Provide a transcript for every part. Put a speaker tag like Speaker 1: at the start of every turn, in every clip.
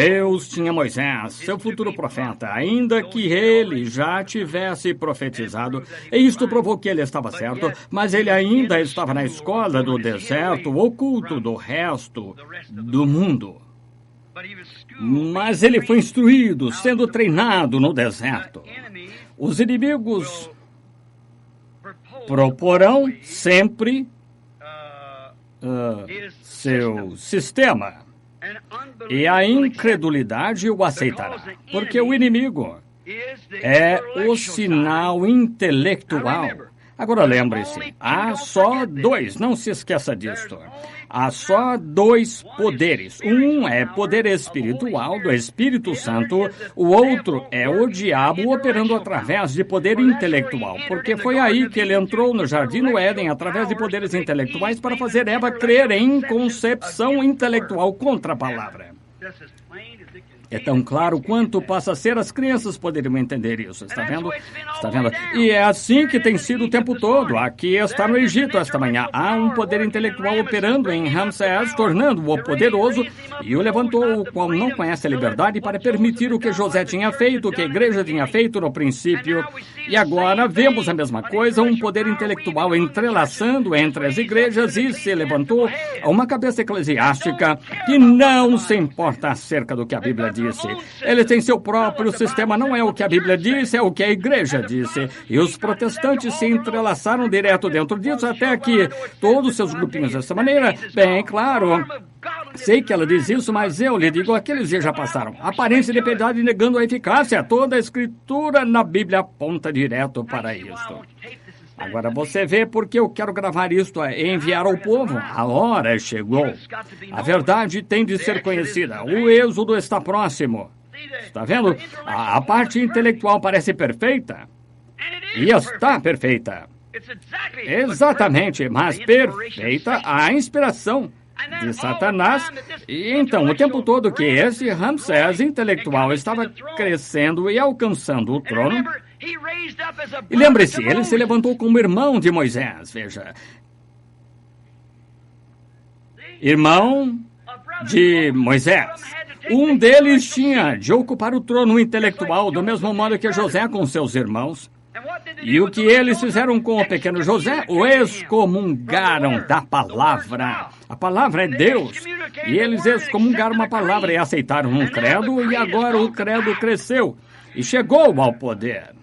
Speaker 1: Deus tinha Moisés, seu futuro profeta, ainda que ele já tivesse profetizado, e isto provou que ele estava certo, mas ele ainda estava na escola do deserto, oculto do resto do mundo. Mas ele foi instruído, sendo treinado no deserto. Os inimigos proporão sempre seu sistema. E a incredulidade o aceitará, porque o inimigo é o sinal intelectual. Agora lembre-se, há só dois, não se esqueça disto. Há só dois poderes. Um é poder espiritual do Espírito Santo, o outro é o diabo operando através de poder intelectual, porque foi aí que ele entrou no Jardim do Éden através de poderes intelectuais para fazer Eva crer em concepção intelectual contra a palavra. É tão claro quanto passa a ser, as crianças poderiam entender isso, está vendo? Está vendo? E é assim que tem sido o tempo todo. Aqui está no Egito esta manhã. Há um poder intelectual operando em Ramsés, tornando-o poderoso, e o levantou, o qual não conhece a liberdade, para permitir o que José tinha feito, o que a igreja tinha feito no princípio. E agora vemos a mesma coisa, um poder intelectual entrelaçando entre as igrejas, e se levantou uma cabeça eclesiástica que não se importa acerca do que a Bíblia diz. Ele tem seu próprio sistema, não é o que a Bíblia disse, é o que a igreja disse. E os protestantes se entrelaçaram direto dentro disso, até que todos seus grupinhos dessa maneira, bem claro, sei que ela diz isso, mas eu lhe digo, aqueles dias já passaram. Aparência de piedade negando a eficácia. Toda a escritura na Bíblia aponta direto para isso. Agora você vê porque eu quero gravar isto e enviar ao povo. A hora chegou. A verdade tem de ser conhecida. O êxodo está próximo. Está vendo? A parte intelectual parece perfeita. E está perfeita. Exatamente, mas perfeita a inspiração de Satanás. E então, o tempo todo que esse Ramsés intelectual estava crescendo e alcançando o trono. E lembre-se, ele se levantou como irmão de Moisés, veja. Irmão de Moisés. Um deles tinha de ocupar o trono intelectual, do mesmo modo que José com seus irmãos. E o que eles fizeram com o pequeno José? O excomungaram da palavra. A palavra é Deus. E eles excomungaram a palavra e aceitaram um credo, e agora o credo cresceu e chegou ao poder.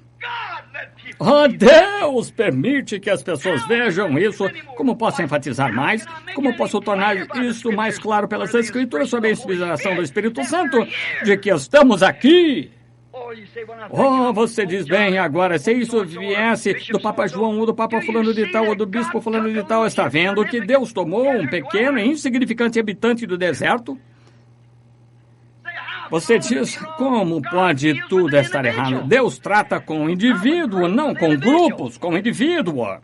Speaker 1: Oh, Deus permite que as pessoas vejam isso. Como posso enfatizar mais? Como posso tornar isso mais claro pelas Escrituras sobre a inspiração do Espírito Santo? De que estamos aqui. Oh, você diz bem, agora, se isso viesse do Papa João, ou do Papa fulano de tal, ou do Bispo fulano de tal, está vendo que Deus tomou um pequeno e insignificante habitante do deserto? Você diz, como pode tudo estar errado? Deus trata com o indivíduo, não com grupos, com o indivíduo.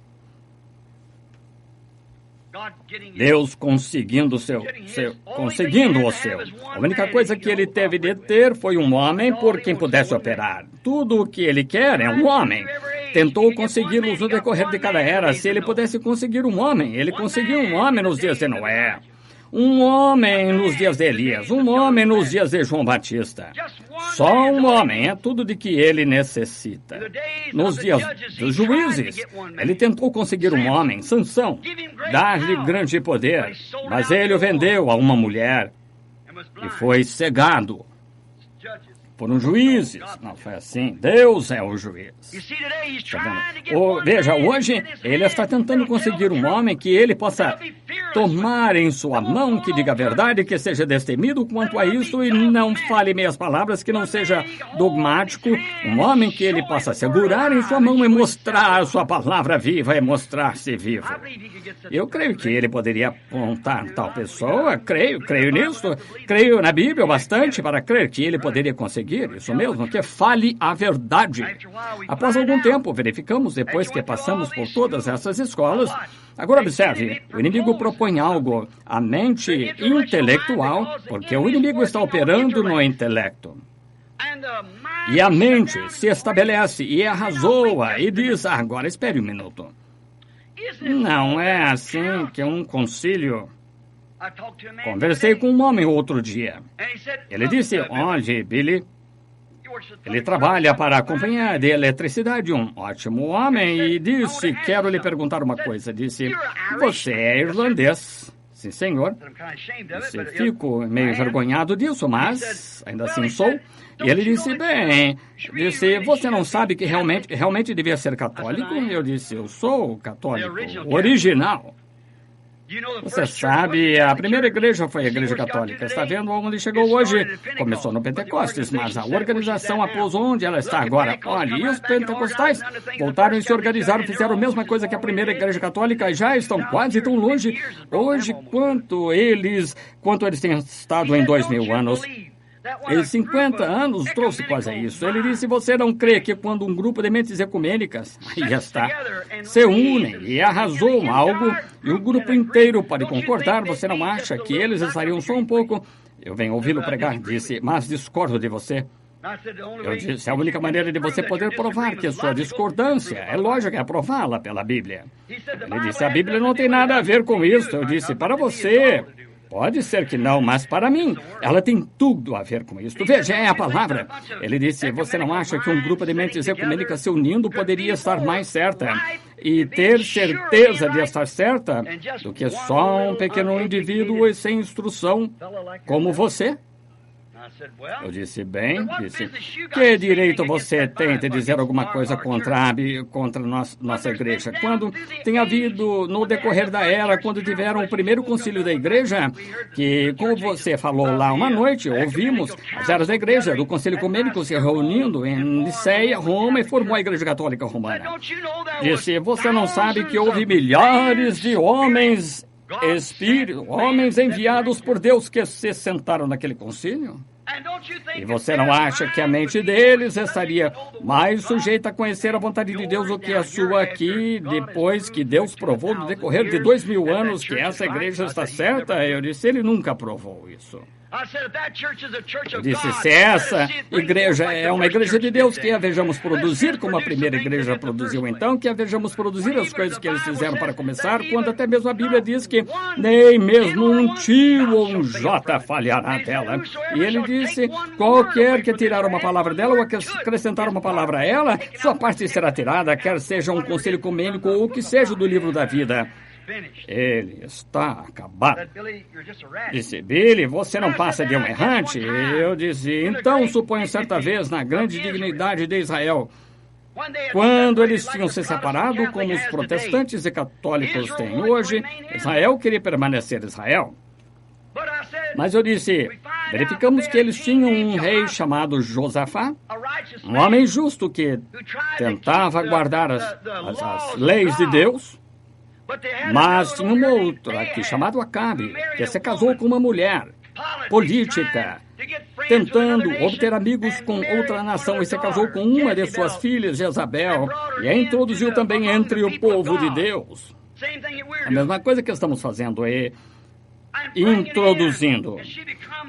Speaker 1: Deus conseguindo o seu. A única coisa que ele teve de ter foi um homem por quem pudesse operar. Tudo o que ele quer é um homem. Tentou consegui-los no decorrer de cada era. Se ele pudesse conseguir um homem, ele conseguiu um homem nos dias de Noé. Um homem nos dias de Elias, um homem nos dias de João Batista. Só um homem é tudo de que ele necessita. Nos dias dos juízes, ele tentou conseguir um homem, Sansão, dar-lhe grande poder, mas ele o vendeu a uma mulher e foi cegado. Foram juízes. Não foi assim. Deus é o juiz. Veja, hoje ele está tentando conseguir um homem que ele possa tomar em sua mão, que diga a verdade, que seja destemido quanto a isso e não fale meias palavras, que não seja dogmático. Um homem que ele possa segurar em sua mão e mostrar a sua palavra viva e mostrar-se vivo. Eu creio que ele poderia apontar tal pessoa. Creio nisso. Creio na Bíblia bastante para crer que ele poderia conseguir isso mesmo, que fale a verdade. Após algum tempo, verificamos, depois que passamos por todas essas escolas. Agora observe, o inimigo propõe algo, a mente intelectual, porque o inimigo está operando no intelecto. E a mente se estabelece e arrazoa e diz, agora espere um minuto. Não é assim que um concílio Conversei com um homem outro dia. Ele disse, olha, Billy, ele trabalha para a companhia de eletricidade, um ótimo homem, e disse, quero lhe perguntar uma coisa. Disse, você é irlandês? Sim, senhor. Disse, fico meio envergonhado disso, mas ainda assim sou. E ele disse, bem, disse, você não sabe que realmente devia ser católico? Eu disse, eu sou católico, original. Você sabe, a primeira igreja foi a Igreja Católica. Está vendo onde chegou hoje? Começou no Pentecostes, mas a organização após onde ela está agora. Olha, e os pentecostais voltaram e se organizaram, fizeram a mesma coisa que a primeira Igreja Católica e já estão quase tão longe hoje quanto eles têm estado em 2000 anos. Em 50 anos trouxe quase a isso. Ele disse, você não crê que quando um grupo de mentes ecumênicas, aí está, se unem e arrasou algo, e o grupo inteiro pode concordar, você não acha que eles estariam só um pouco... Eu venho ouvi-lo pregar, disse, mas discordo de você. Eu disse, a única maneira de você poder provar que a sua discordância é lógica, é prová-la pela Bíblia. Ele disse, a Bíblia não tem nada a ver com isso. Eu disse, para você... Pode ser que não, mas para mim, ela tem tudo a ver com isso. Veja, é a palavra. Ele disse, você não acha que um grupo de mentes ecumênicas se unindo poderia estar mais certa e ter certeza de estar certa do que só um pequeno indivíduo e sem instrução como você? Eu disse, bem, que direito você tem de dizer alguma coisa contra nossa igreja? Quando tem havido, no decorrer da era, quando tiveram o primeiro concílio da igreja, que, como você falou lá uma noite, ouvimos as eras da igreja, do concílio ecumênico se reunindo em Niceia, Roma, e formou a Igreja Católica Romana. Disse, você não sabe que houve milhares de homens enviados por Deus que se sentaram naquele concílio? E você não acha que a mente deles estaria mais sujeita a conhecer a vontade de Deus do que a sua aqui, depois que Deus provou no decorrer de 2000 anos que essa igreja está certa? Eu disse, ele nunca provou isso. Eu disse, se essa igreja é uma igreja de Deus, que a vejamos produzir como a primeira igreja produziu, então, que a vejamos produzir as coisas que eles fizeram para começar, quando até mesmo a Bíblia diz que nem mesmo um tio ou um J falhará dela. E ele disse, qualquer que tirar uma palavra dela ou acrescentar uma palavra a ela, sua parte será tirada, quer seja um conselho ecumênico ou que seja do livro da vida. Ele está acabado. Disse, Billy, você não passa de um errante? Eu disse, então suponho certa vez na grande dignidade de Israel, quando eles tinham se separado, como os protestantes e católicos têm hoje, Israel queria permanecer Israel. Mas eu disse, verificamos que eles tinham um rei chamado Josafá, um homem justo que tentava guardar as leis de Deus. Mas tinha um outro aqui, chamado Acabe, que se casou com uma mulher política, tentando obter amigos com outra nação, e se casou com uma de suas filhas, Jezabel, e a introduziu também entre o povo de Deus. A mesma coisa que estamos fazendo é introduzindo.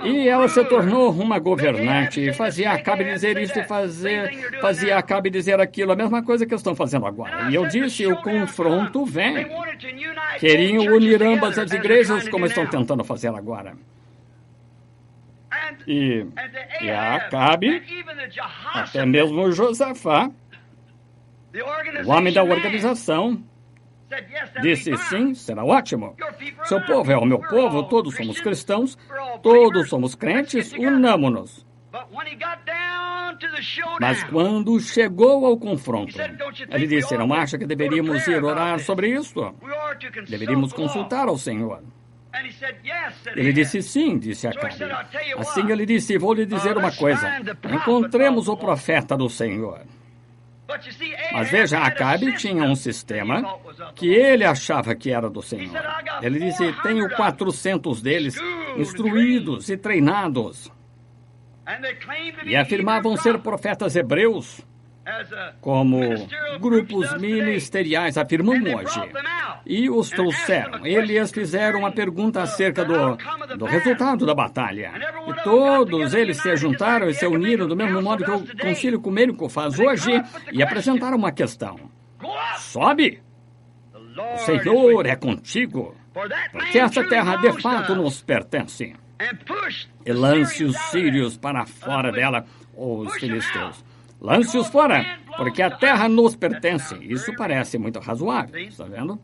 Speaker 1: E ela se tornou uma governante, fazia Acabe dizer isso e fazia Acabe dizer aquilo, a mesma coisa que estão fazendo agora. E eu disse, o confronto vem. Queriam unir ambas as igrejas, como estão tentando fazer agora. E a Acabe, até mesmo o Josafá, o homem da organização, disse, sim, será ótimo. Seu povo é o meu povo, todos somos cristãos, todos somos crentes, unamo-nos. Mas quando chegou ao confronto, ele disse, não acha que deveríamos ir orar sobre isso? Deveríamos consultar ao Senhor. Ele disse, sim, disse Acabe. Assim ele disse, vou lhe dizer uma coisa, encontremos o profeta do Senhor. Mas veja, Acabe tinha um sistema que ele achava que era do Senhor. Ele disse, tenho 400 deles instruídos e treinados. E afirmavam ser profetas hebreus, como grupos ministeriais afirmam hoje. E os trouxeram. Eles fizeram uma pergunta acerca do resultado da batalha. E todos eles se juntaram e se uniram do mesmo modo que o concílio ecumênico faz hoje e apresentaram uma questão. Sobe! O Senhor é contigo. porque essa terra de fato nos pertence. E lance os sírios para fora dela, os filisteus. Lance-os fora, porque a terra nos pertence. Isso parece muito razoável, está vendo?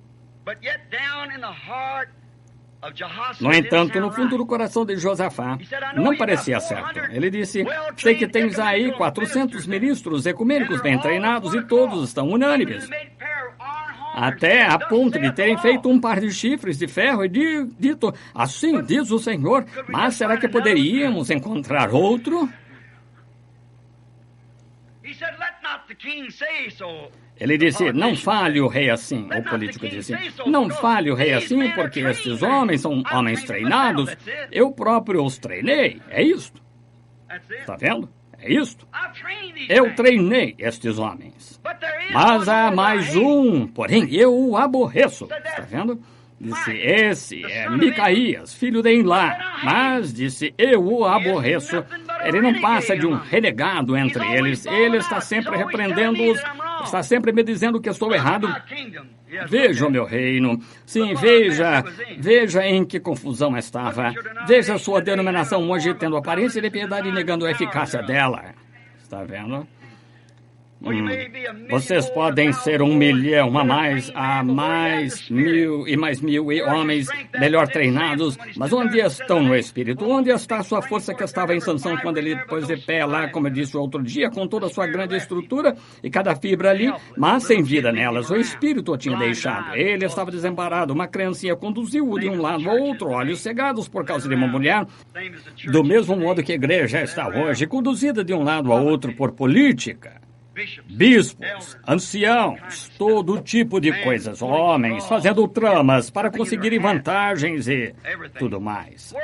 Speaker 1: No entanto, no fundo do coração de Josafá, não parecia certo. Ele disse, sei que tens aí 400 ministros ecumênicos bem treinados e todos estão unânimes. Até a ponto de terem feito um par de chifres de ferro e dito, assim diz o Senhor, mas será que poderíamos encontrar outro? Ele disse, não fale o rei assim. O político disse, não fale o rei assim, porque estes homens são homens treinados. Eu próprio os treinei. É isto. Está vendo? É isto. Eu treinei estes homens. Mas há mais um, porém eu o aborreço. Está vendo? Disse, esse é Micaías, filho de Imlá. Mas, disse, eu o aborreço. Ele não passa de um renegado entre eles. Ele está sempre repreendendo-os. Está sempre me dizendo que estou errado. Veja o meu reino. Sim, veja em que confusão estava. Veja a sua denominação hoje tendo aparência de piedade e negando a eficácia dela. Está vendo? Vocês podem ser 1 milhão a mais 1.000 e mais 1.000 homens melhor treinados, mas onde estão no Espírito? Onde está a sua força que estava em Sansão quando ele pôs de pé lá, como eu disse outro dia, com toda a sua grande estrutura e cada fibra ali, mas sem vida nelas? O Espírito o tinha deixado. Ele estava desamparado. Uma criancinha conduziu-o de um lado ao outro, olhos cegados por causa de uma mulher, do mesmo modo que a igreja está hoje, conduzida de um lado ao outro por política. Bispos, anciãos, todo tipo de coisas, homens fazendo tramas para conseguirem vantagens e tudo mais.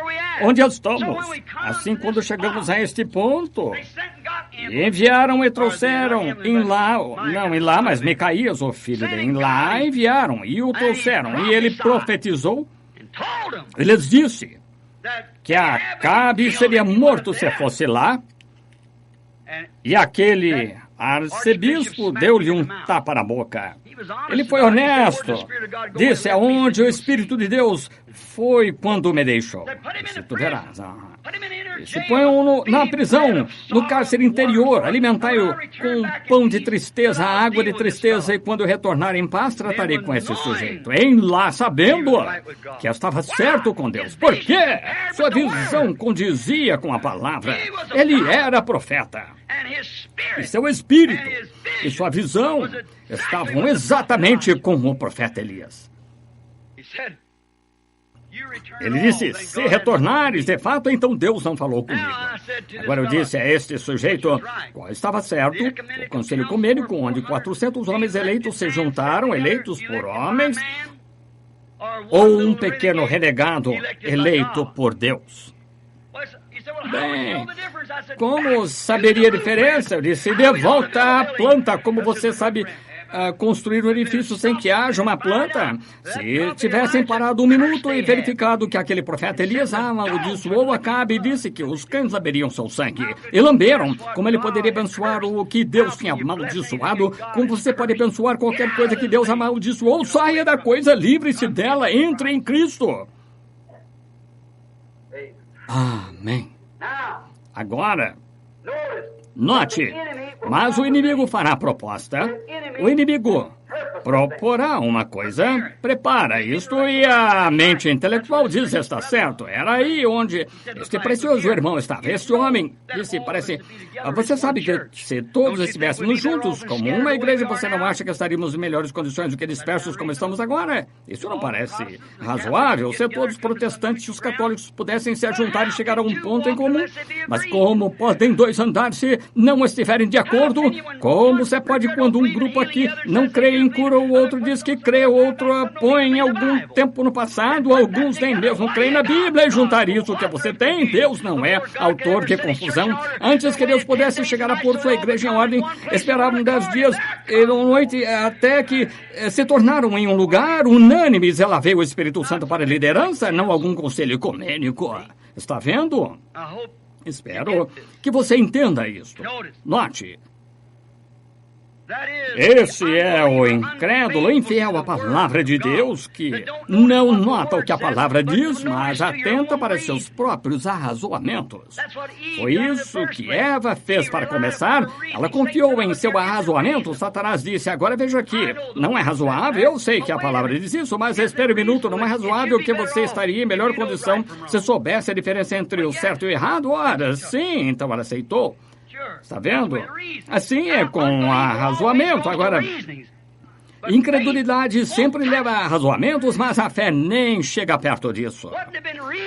Speaker 1: Onde estamos? Assim, quando chegamos a este ponto, enviaram e trouxeram Imlá, mas Micaías, o filho de Imlá, enviaram e o trouxeram. E ele profetizou, ele lhes disse que Acabe seria morto se fosse lá, e aquele arcebispo deu-lhe um tapa na boca. Ele foi honesto. Disse, aonde o Espírito de Deus foi quando me deixou. Isso tu verás. Se põe-o na prisão, no cárcere interior, alimentai-o com pão de tristeza, água de tristeza, e quando retornar em paz, tratarei com esse sujeito. Em lá, sabendo que estava certo com Deus. Por quê? Sua visão condizia com a palavra. Ele era profeta. E seu espírito e sua visão estavam exatamente com o profeta Elias. Ele disse, se retornares, de fato, então Deus não falou comigo. Agora eu disse a este sujeito, qual estava certo, o conselho ecumênico, onde 400 homens eleitos se juntaram, eleitos por homens, ou um pequeno renegado eleito por Deus. Bem, como saberia a diferença? Eu disse, de volta à planta, como você sabe construir um edifício sem que haja uma planta? Se tivessem parado 1 minuto e verificado que aquele profeta Elias amaldiçoou Acabe e disse que os cães lamberiam seu sangue, e lamberam, como ele poderia abençoar o que Deus tinha amaldiçoado, como você pode abençoar qualquer coisa que Deus amaldiçoou? Saia da coisa, livre-se dela, entre em Cristo. Amém. Agora, note, mas o inimigo fará proposta, o inimigo proporá uma coisa, prepara isto e a mente intelectual diz, está certo, era aí onde este precioso irmão estava. Este homem disse, parece, você sabe que se todos estivéssemos juntos como uma igreja, você não acha que estaríamos em melhores condições do que dispersos como estamos agora? Isso não parece razoável, se todos os protestantes e os católicos pudessem se ajuntar e chegar a um ponto em comum. Mas como podem dois andar se não estiverem de acordo? Como você pode quando um grupo aqui não crê em cura, o outro diz que crê, o outro põe em algum tempo no passado, alguns nem mesmo creem na Bíblia, e juntar isso que você tem? Deus não é autor de confusão. Antes que Deus pudesse chegar a pôr sua igreja em ordem, esperavam 10 dias e noite até que se tornaram em um lugar unânimes. Ela veio o Espírito Santo para a liderança, não algum conselho ecumênico. Está vendo? Espero que você entenda isso. Note. Esse é o incrédulo, infiel à palavra de Deus, que não nota o que a palavra diz, mas atenta para seus próprios arrazoamentos. Foi isso que Eva fez para começar. Ela confiou em seu arrazoamento. Satanás disse: agora veja aqui, não é razoável, eu sei que a palavra diz isso, mas espere um minuto, não é razoável que você estaria em melhor condição se soubesse a diferença entre o certo e o errado? Ora, sim, então ela aceitou. Está vendo? Assim é com arrazoamento. Agora, incredulidade sempre leva a razoamentos, mas a fé nem chega perto disso.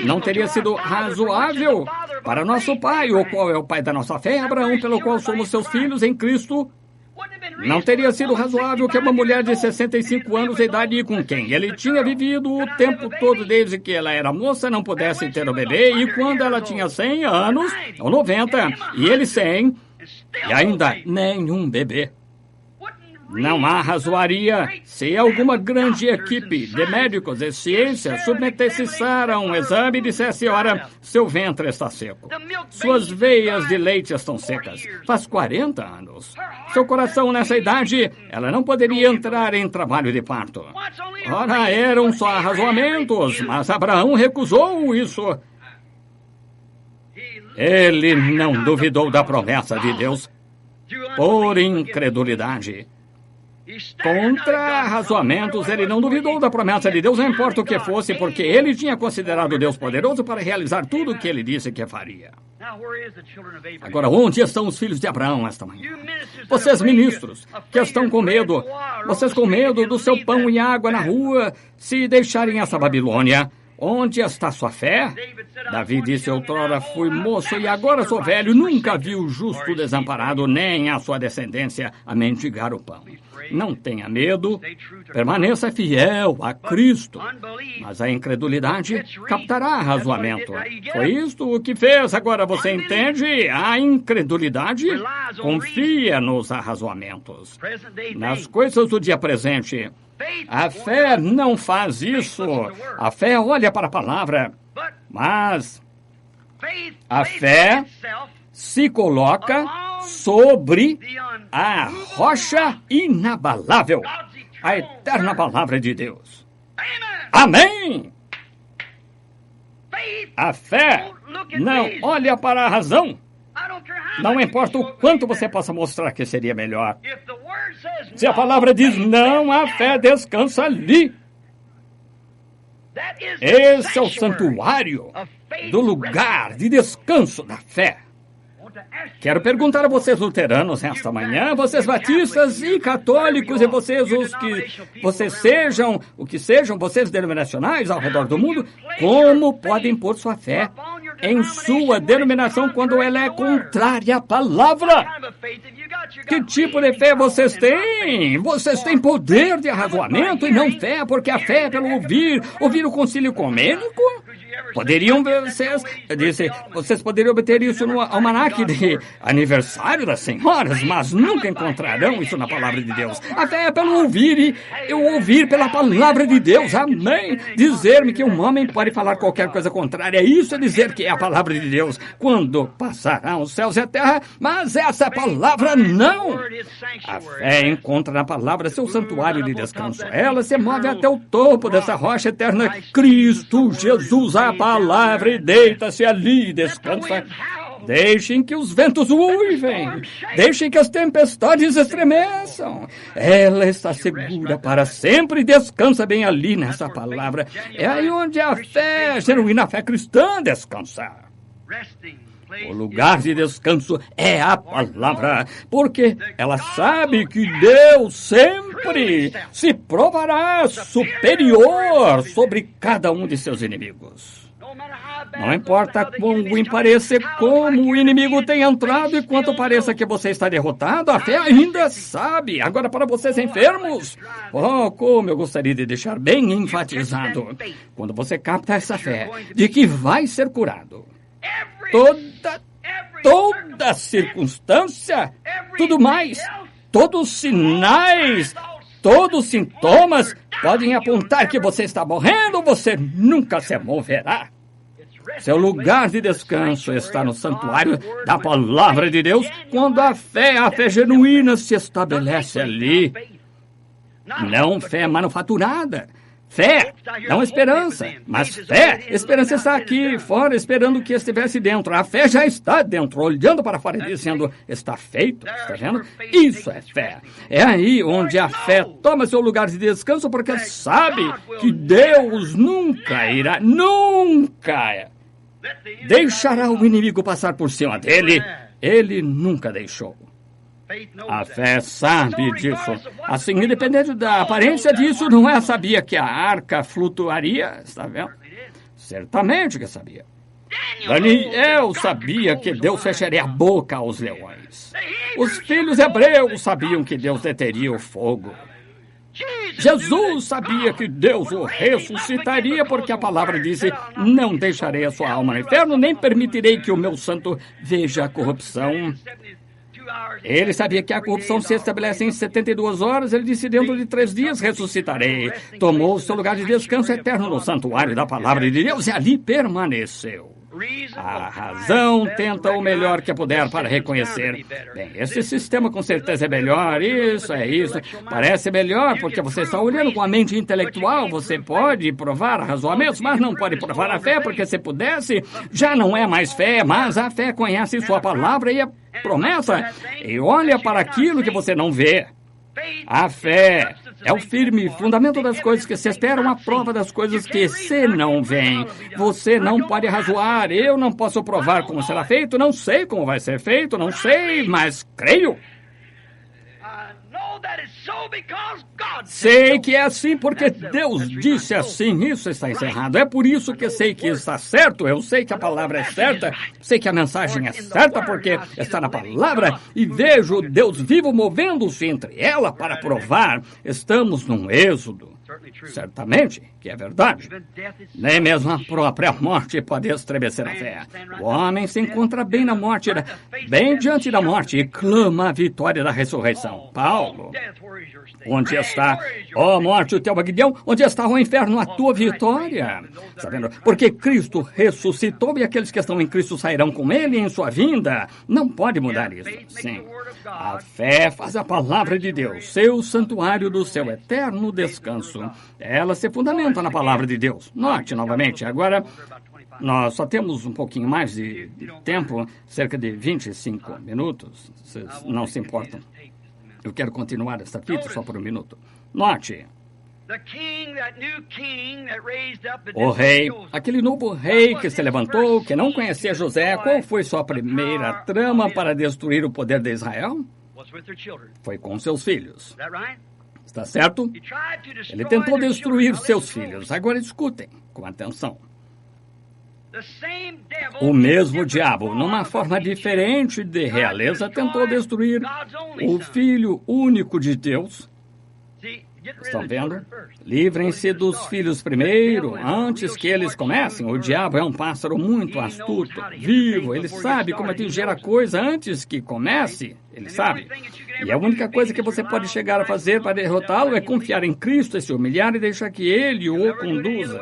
Speaker 1: Não teria sido razoável para nosso pai, o qual é o pai da nossa fé, Abraão, pelo qual somos seus filhos em Cristo. Não teria sido razoável que uma mulher de 65 anos de idade, com quem ele tinha vivido o tempo todo desde que ela era moça, não pudesse ter um bebê, e quando ela tinha 100 anos, ou 90, e ele 100, e ainda nenhum bebê. Não arrazoaria se alguma grande equipe de médicos e ciência submetesse Sara a um exame e dissesse: ora, seu ventre está seco. Suas veias de leite estão secas. Faz 40 anos. Seu coração nessa idade, ela não poderia entrar em trabalho de parto. Ora, eram só arrazoamentos, mas Abraão recusou isso. Ele não duvidou da promessa de Deus por incredulidade. Contra razoamentos, ele não duvidou da promessa de Deus, não importa o que fosse, porque ele tinha considerado Deus poderoso para realizar tudo o que ele disse que faria. Agora, onde estão os filhos de Abraão esta manhã? Vocês, ministros, que estão com medo, vocês com medo do seu pão e água na rua, se deixarem essa Babilônia. Onde está sua fé? Davi disse: outrora fui moço e agora sou velho, nunca vi o justo desamparado, nem a sua descendência a mendigar o pão. Não tenha medo, permaneça fiel a Cristo. Mas a incredulidade captará razoamento. Foi isto o que fez, agora você entende? A incredulidade confia nos arrazoamentos, nas coisas do dia presente. A fé não faz isso. A fé olha para a palavra, mas a fé se coloca sobre a rocha inabalável, a eterna palavra de Deus. Amém! A fé não olha para a razão. Não importa o quanto você possa mostrar que seria melhor. Se a palavra diz não, a fé descansa ali. Esse é o santuário do lugar de descanso da fé. Quero perguntar a vocês luteranos esta manhã, vocês batistas e católicos, e vocês os que vocês sejam, o que sejam, vocês denominacionais ao redor do mundo, como podem pôr sua fé em sua denominação quando ela é contrária à palavra? Que tipo de fé vocês têm? Vocês têm poder de arrazoamento e não fé, porque a fé é pelo ouvir o concílio ecumênico? Poderiam vocês poderiam obter isso no almanaque de aniversário das senhoras, mas nunca encontrarão isso na palavra de Deus. A fé é pelo ouvir e eu ouvir pela palavra de Deus. Amém. Dizer-me que um homem pode falar qualquer coisa contrária, isso é dizer que é a palavra de Deus. Quando passarão os céus e a terra, mas essa palavra não. A fé encontra na palavra seu santuário de descanso. Ela se move até o topo dessa rocha eterna, Cristo Jesus, a palavra, e deita-se ali e descansa. Deixem que os ventos uivem. Deixem que as tempestades estremeçam. Ela está segura para sempre e descansa bem ali nessa palavra. É aí onde a fé, genuína fé cristã, descansa. O lugar de descanso é a palavra, porque ela sabe que Deus sempre se provará superior sobre cada um de seus inimigos. Não importa quão ruim pareça, como o inimigo tem entrado e quanto pareça que você está derrotado, a fé ainda sabe. Agora, para vocês enfermos, oh, como eu gostaria de deixar bem enfatizado, quando você capta essa fé de que vai ser curado, toda circunstância, tudo mais, todos os sinais, todos os sintomas podem apontar que você está morrendo, você nunca se moverá. Seu lugar de descanso está no santuário da palavra de Deus, quando a fé genuína se estabelece ali. Não fé manufaturada. Fé, não esperança, mas fé. Esperança está aqui fora, esperando que estivesse dentro. A fé já está dentro, olhando para fora e dizendo, está feito, está vendo? Isso é fé. É aí onde a fé toma seu lugar de descanso, porque sabe que Deus nunca deixará o inimigo passar por cima dele. Ele nunca deixou. A fé sabe disso. Assim, independente da aparência disso, não é? Sabia que a arca flutuaria? Está vendo? Certamente que sabia. Daniel sabia que Deus fecharia a boca aos leões. Os filhos hebreus sabiam que Deus deteria o fogo. Jesus sabia que Deus o ressuscitaria, porque a palavra disse, não deixarei a sua alma no inferno, nem permitirei que o meu santo veja a corrupção. Ele sabia que a corrupção se estabelece em 72 horas. Ele disse, dentro de 3 dias ressuscitarei. Tomou o seu lugar de descanso eterno no santuário da palavra de Deus e ali permaneceu. A razão tenta o melhor que puder para reconhecer. Bem, esse sistema com certeza é melhor, isso. Parece melhor porque você está olhando com a mente intelectual. Você pode provar razoamentos, mas não pode provar a fé, porque se pudesse, já não é mais fé, mas a fé conhece sua palavra e a promessa e olha para aquilo que você não vê. A fé é o firme fundamento das coisas que se esperam, a prova das coisas que se não veem. Você não pode razoar, eu não posso provar como será feito, não sei como vai ser feito, não sei, mas creio. Sei que é assim porque Deus disse assim, isso está encerrado. É por isso que sei que está certo, eu sei que a palavra é certa, sei que a mensagem é certa porque está na palavra e vejo Deus vivo movendo-se entre ela para provar. Estamos num êxodo. Certamente que é verdade. Nem mesmo a própria morte pode estremecer a fé. O homem se encontra bem na morte, bem diante da morte e clama a vitória da ressurreição. Paulo, onde está, ó morte, o teu aguilhão? Onde está o inferno, a tua vitória? Sabendo? Porque Cristo ressuscitou e aqueles que estão em Cristo sairão com ele em sua vinda. Não pode mudar isso. Sim. A fé faz a palavra de Deus, seu santuário do seu eterno descanso. Ela se fundamenta na palavra de Deus. Note novamente, agora nós só temos um pouquinho mais de tempo, cerca de 25 minutos. Vocês não se importam. Eu quero continuar esta fita só por um minuto. Note. O rei, aquele novo rei que se levantou, que não conhecia José, qual foi sua primeira trama para destruir o poder de Israel? Foi com seus filhos. Está certo? Ele tentou destruir seus filhos. Agora escutem com atenção. O mesmo diabo, numa forma diferente de realeza, tentou destruir o Filho único de Deus. Estão vendo? Livrem-se dos filhos primeiro, antes que eles comecem. O diabo é um pássaro muito astuto, vivo. Ele sabe como atingir a coisa antes que comece. Ele sabe. E a única coisa que você pode chegar a fazer para derrotá-lo é confiar em Cristo e se humilhar e deixar que Ele o conduza.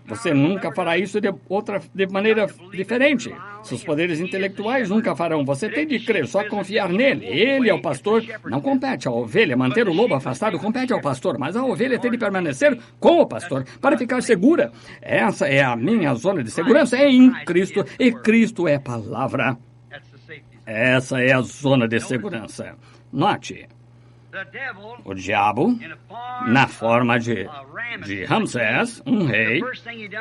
Speaker 1: Você nunca fará isso de maneira diferente. Seus poderes intelectuais nunca farão. Você tem de crer, só confiar nele. Ele é o pastor. Não compete à ovelha manter o lobo afastado, compete ao pastor. Mas a ovelha tem de permanecer com o pastor para ficar segura. Essa é a minha zona de segurança, é em Cristo. E Cristo é a palavra. Essa é a zona de segurança. Note. O diabo, na forma de Ramsés, um rei,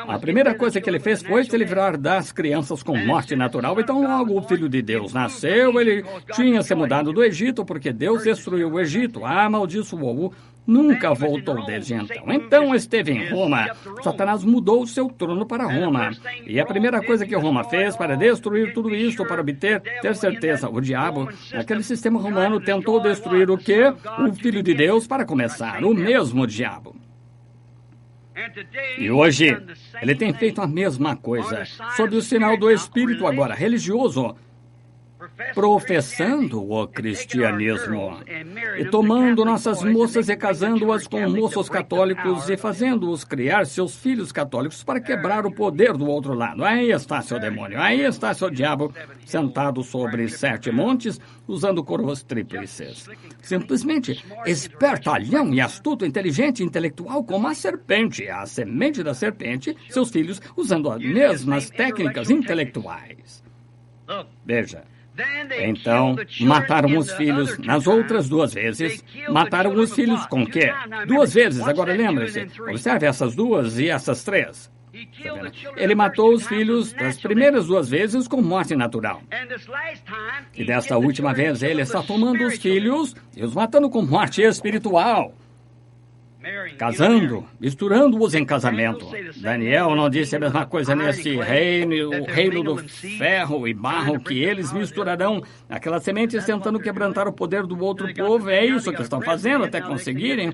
Speaker 1: a primeira coisa que ele fez foi se livrar das crianças com morte natural. Então, logo o Filho de Deus nasceu, ele tinha se mudado do Egito, porque Deus destruiu o Egito, amaldiçoou-o, nunca voltou desde então. Então, esteve em Roma. Satanás mudou o seu trono para Roma. E a primeira coisa que Roma fez para destruir tudo isso, para ter certeza, o diabo, naquele sistema romano, tentou destruir o quê? O Filho de Deus, para começar, o mesmo diabo. E hoje, ele tem feito a mesma coisa, sob o sinal do Espírito agora, religioso. professando o cristianismo e tomando nossas moças e casando-as com moços católicos e fazendo-os criar seus filhos católicos para quebrar o poder do outro lado. Aí está seu demônio, aí está seu diabo sentado sobre 7 montes, usando coroas tríplices. Simplesmente espertalhão e astuto, inteligente, intelectual como a serpente, a semente da serpente, seus filhos usando as mesmas técnicas intelectuais. Veja. Então, mataram os filhos nas outras 2 vezes. Mataram os filhos com quê? 2 vezes, agora lembre-se. Observe essas 2 e essas 3. Ele matou os filhos das primeiras 2 vezes com morte natural. E desta última vez, ele está tomando os filhos e os matando com morte espiritual. Casando, misturando-os em casamento. Daniel não disse a mesma coisa nesse reino, o reino do ferro e barro, que eles misturarão aquelas sementes tentando quebrantar o poder do outro povo. É isso que estão fazendo até conseguirem.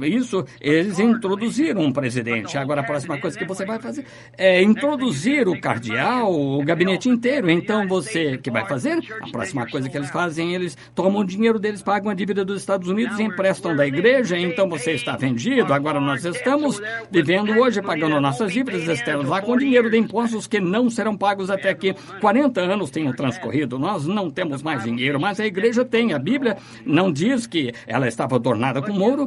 Speaker 1: Isso, eles introduziram um presidente. Agora, a próxima coisa que você vai fazer é introduzir o cardeal, o gabinete inteiro. Então, você que vai fazer? A próxima coisa que eles fazem, eles tomam o dinheiro deles, pagam a dívida dos Estados Unidos e emprestam da igreja. Então, você está vendido. Agora, nós estamos vivendo hoje, pagando nossas dívidas, estamos lá com dinheiro de impostos que não serão pagos até que 40 anos tenham transcorrido. Nós não temos mais dinheiro, mas a igreja tem. A Bíblia não diz que ela estava adornada com ouro.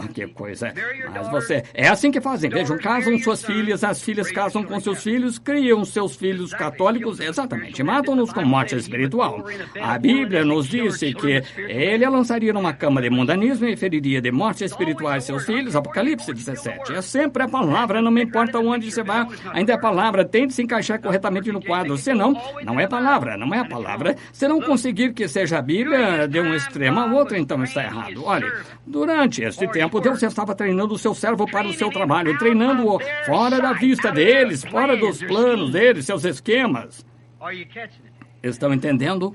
Speaker 1: Que coisa. Mas você... É assim que fazem. Vejam, casam suas filhas, as filhas casam com seus filhos, criam seus filhos católicos, exatamente, matam-nos com morte espiritual. A Bíblia nos disse que ele a lançaria numa cama de mundanismo e feriria de morte espiritual seus filhos, Apocalipse 17. É sempre a palavra, não me importa onde você vá, ainda é a palavra, tente se encaixar corretamente no quadro, senão, não é palavra, não é a palavra. Se não conseguir que seja a Bíblia de um extremo ao outro, então está errado. Olha, durante este tempo, Deus estava treinando o seu servo para o seu trabalho, treinando-o fora da vista deles, fora dos planos deles, seus esquemas. Estão entendendo?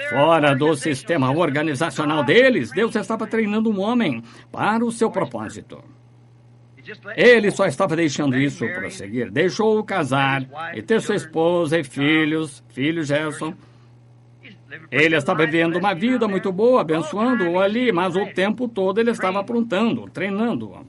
Speaker 1: Fora do sistema organizacional deles, Deus estava treinando um homem para o seu propósito. Ele só estava deixando isso prosseguir. Deixou-o casar e ter sua esposa e filhos, filho Gerson. Ele estava vivendo uma vida muito boa, abençoando-o ali, mas o tempo todo ele estava aprontando, treinando-o.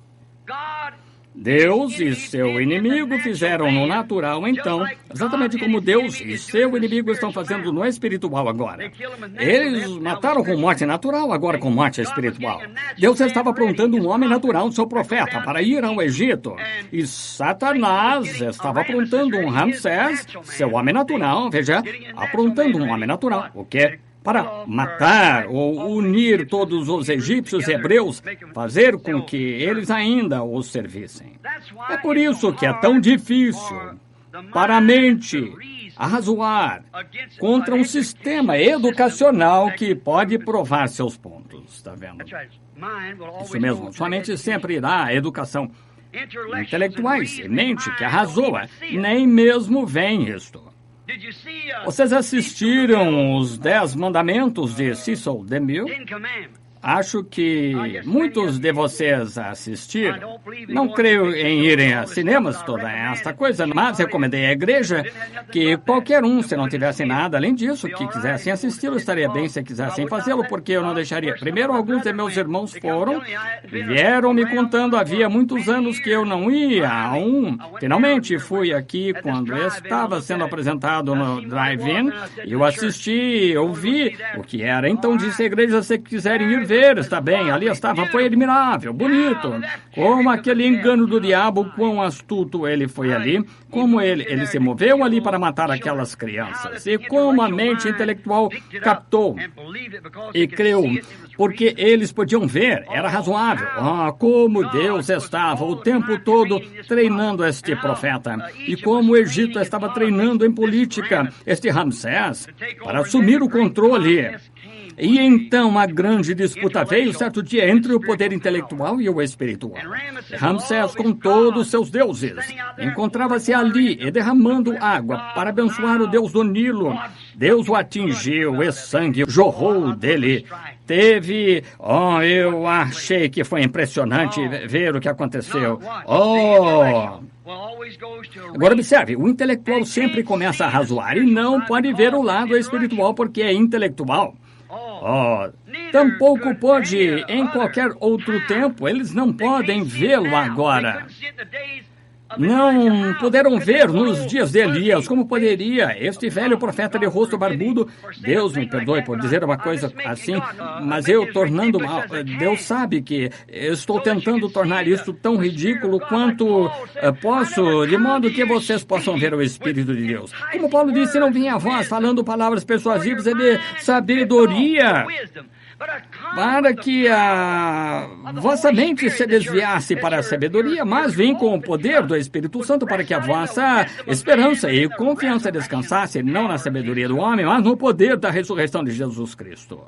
Speaker 1: Deus e seu inimigo fizeram no natural, então, exatamente como Deus e seu inimigo estão fazendo no espiritual agora. Eles mataram com morte natural, agora com morte espiritual. Deus estava aprontando um homem natural, seu profeta, para ir ao Egito. E Satanás estava aprontando um Ramsés, seu homem natural, veja, aprontando um homem natural. O quê? Para matar ou unir todos os egípcios e hebreus, fazer com que eles ainda os servissem. É por isso que é tão difícil para a mente arrazoar contra um sistema educacional que pode provar seus pontos, está vendo? Isso mesmo, sua mente sempre irá à educação. Intelectuais e mente que arrazoa, nem mesmo veem isto. Vocês assistiram os 10 mandamentos de Cecil DeMille? Acho que muitos de vocês assistiram. Não creio em irem a cinemas, toda esta coisa, mas recomendei à igreja que qualquer um, se não tivesse nada além disso, que quisessem assisti-lo, estaria bem se quisessem fazê-lo, porque eu não deixaria. Primeiro, alguns de meus irmãos foram e vieram me contando, havia muitos anos que eu não ia a um. Finalmente, fui aqui quando estava sendo apresentado no drive-in, e eu assisti, eu vi o que era. Então, disse à igreja, se quiserem ir ver, está bem, ali estava, foi admirável, bonito. Como aquele engano do diabo, quão astuto ele foi ali, como ele se moveu ali para matar aquelas crianças, e como a mente intelectual captou e creu, porque eles podiam ver, era razoável. Como Deus estava o tempo todo treinando este profeta, e como o Egito estava treinando em política este Ramsés para assumir o controle. E então a grande disputa veio certo dia entre o poder intelectual e o espiritual. Ramsés, com todos os seus deuses, encontrava-se ali e derramando água para abençoar o deus do Nilo. Deus o atingiu e sangue jorrou dele. Eu achei que foi impressionante ver o que aconteceu. Agora observe, o intelectual sempre começa a razoar e não pode ver o lado espiritual porque é intelectual. Tampouco pode em qualquer outro tempo, eles não podem vê-lo agora. Não puderam ver nos dias de Elias, como poderia este velho profeta de rosto barbudo. Deus me perdoe por dizer uma coisa assim, mas eu tornando mal. Deus sabe que estou tentando tornar isso tão ridículo quanto posso, de modo que vocês possam ver o Espírito de Deus. Como Paulo disse, não vinha a voz falando palavras persuasivas, é de sabedoria, para que a vossa mente se desviasse para a sabedoria, mas vim com o poder do Espírito Santo para que a vossa esperança e confiança descansasse não na sabedoria do homem, mas no poder da ressurreição de Jesus Cristo.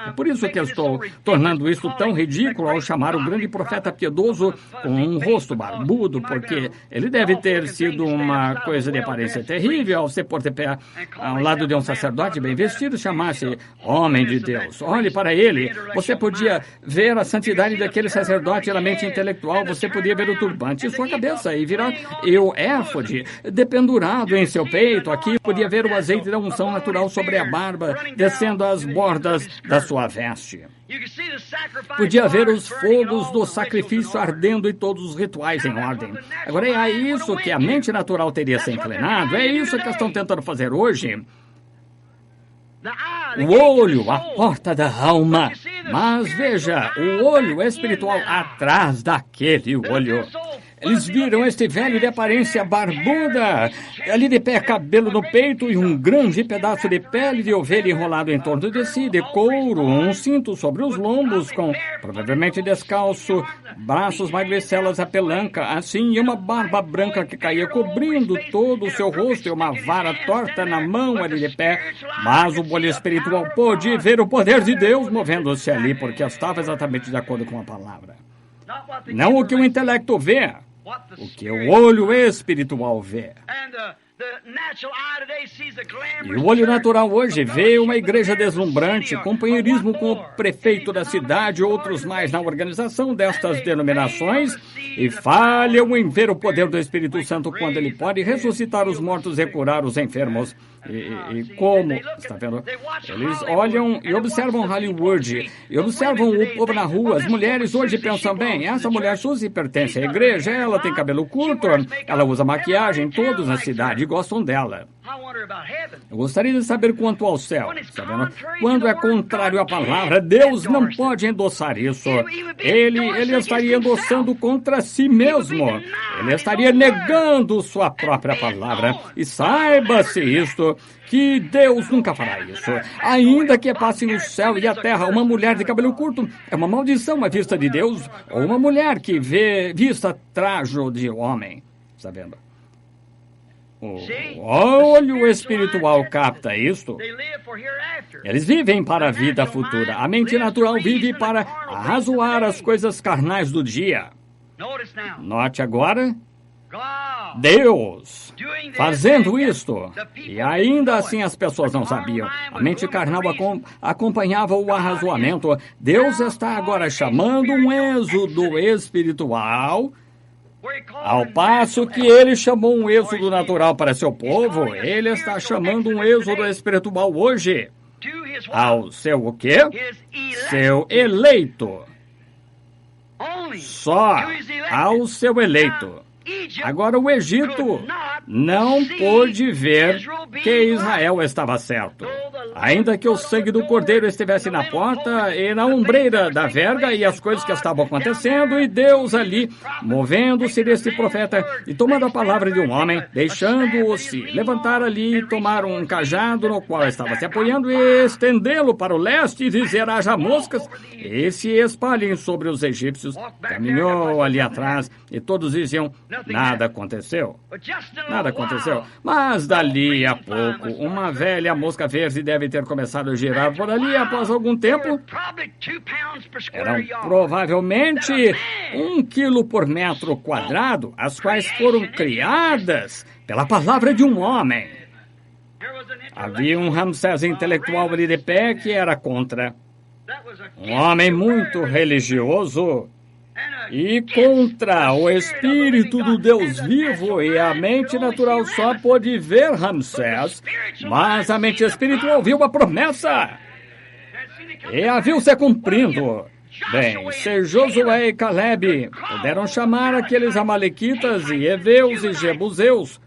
Speaker 1: É por isso que eu estou tornando isso tão ridículo ao chamar o grande profeta piedoso com um rosto barbudo, porque ele deve ter sido uma coisa de aparência terrível ao se pôr de pé ao lado de um sacerdote bem vestido, chamasse homem de Deus. Olhe para ele. Você podia ver a santidade daquele sacerdote, a mente intelectual, você podia ver o turbante em sua cabeça e virar o éfode dependurado em seu peito. Aqui podia ver o azeite da unção natural sobre a barba, descendo às bordas da sua veste. Podia ver os fogos do sacrifício ardendo e todos os rituais em ordem. Agora é a isso que a mente natural teria se inclinado, é isso que estão tentando fazer hoje. O olho, a porta da alma. Mas veja, o olho espiritual atrás daquele olho. Eles viram este velho de aparência barbuda, ali de pé, cabelo no peito e um grande pedaço de pele de ovelha enrolado em torno de si, de couro, um cinto sobre os lombos, com provavelmente descalço, braços magricelas a pelanca, assim, e uma barba branca que caía cobrindo todo o seu rosto e uma vara torta na mão ali de pé. Mas o olho espiritual pôde ver o poder de Deus movendo-se ali, porque estava exatamente de acordo com a palavra. Não o que o intelecto vê, o que o olho espiritual vê. E o olho natural hoje vê uma igreja deslumbrante, companheirismo com o prefeito da cidade, outros mais na organização destas denominações, e falham em ver o poder do Espírito Santo quando ele pode ressuscitar os mortos e curar os enfermos. E como, está vendo? Eles olham e observam Hollywood, e observam o povo na rua. As mulheres hoje pensam, bem, essa mulher Suzy pertence à igreja, ela tem cabelo curto, ela usa maquiagem, todos na cidade gostam dela. Eu gostaria de saber quanto ao céu, está vendo? Quando é contrário à palavra, Deus não pode endossar isso. Ele estaria endossando contra si mesmo. Ele estaria negando sua própria palavra. E saiba-se isto, que Deus nunca fará isso. Ainda que passe no céu e a terra uma mulher de cabelo curto, é uma maldição à vista de Deus, ou uma mulher que vista trajo de homem. Está vendo? O olho espiritual capta isto. Eles vivem para a vida futura. A mente natural vive para arrazoar as coisas carnais do dia. Note agora, Deus fazendo isto. E ainda assim as pessoas não sabiam. A mente carnal acompanhava o arrazoamento. Deus está agora chamando um êxodo espiritual. Ao passo que ele chamou um êxodo natural para seu povo, ele está chamando um êxodo espiritual hoje. Ao seu o quê? Seu eleito. Só ao seu eleito. Agora o Egito não pôde ver que Israel estava certo. Ainda que o sangue do cordeiro estivesse na porta e na ombreira da verga e as coisas que estavam acontecendo, e Deus ali, movendo-se desse profeta e tomando a palavra de um homem, deixando-o se levantar ali e tomar um cajado no qual estava se apoiando e estendê-lo para o leste e dizer, haja moscas e se espalhem sobre os egípcios. Caminhou ali atrás e todos diziam, nada aconteceu. Nada aconteceu. Mas dali a pouco, uma velha mosca verde deve ter começado a girar por ali após algum tempo. Eram provavelmente 1 quilo por metro quadrado, as quais foram criadas pela palavra de um homem. Havia um Ramsés intelectual ali de pé que era contra. Um homem muito religioso e contra o Espírito do Deus vivo, e a mente natural só pôde ver Ramsés, mas a mente espiritual viu a promessa e a viu se cumprindo. Bem, se Josué e Caleb puderam chamar aqueles amalequitas e heveus e jebuseus,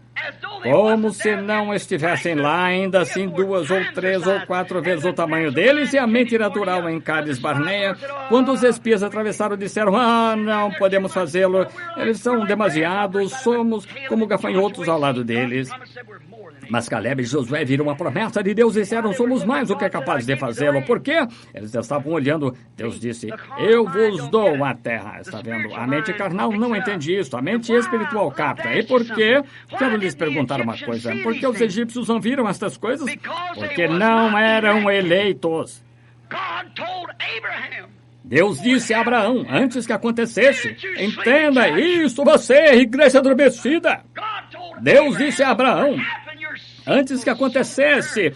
Speaker 1: como se não estivessem lá, ainda assim 2 ou 3 ou 4 vezes o tamanho deles, e a mente natural em Cades Barneia, quando os espias atravessaram, disseram: não podemos fazê-lo, eles são demasiados, somos como gafanhotos ao lado deles. Mas Caleb e Josué viram a promessa de Deus e disseram: somos mais do que capazes de fazê-lo. Por quê? Eles estavam olhando. Deus disse: eu vos dou a terra. Está vendo? A mente carnal não entende isso. A mente espiritual capta. E por quê? Quero lhes perguntar uma coisa. Por que os egípcios não viram estas coisas? Porque não eram eleitos. Deus disse a Abraão antes que acontecesse. Entenda isso, você, igreja adormecida. Deus disse a Abraão antes que acontecesse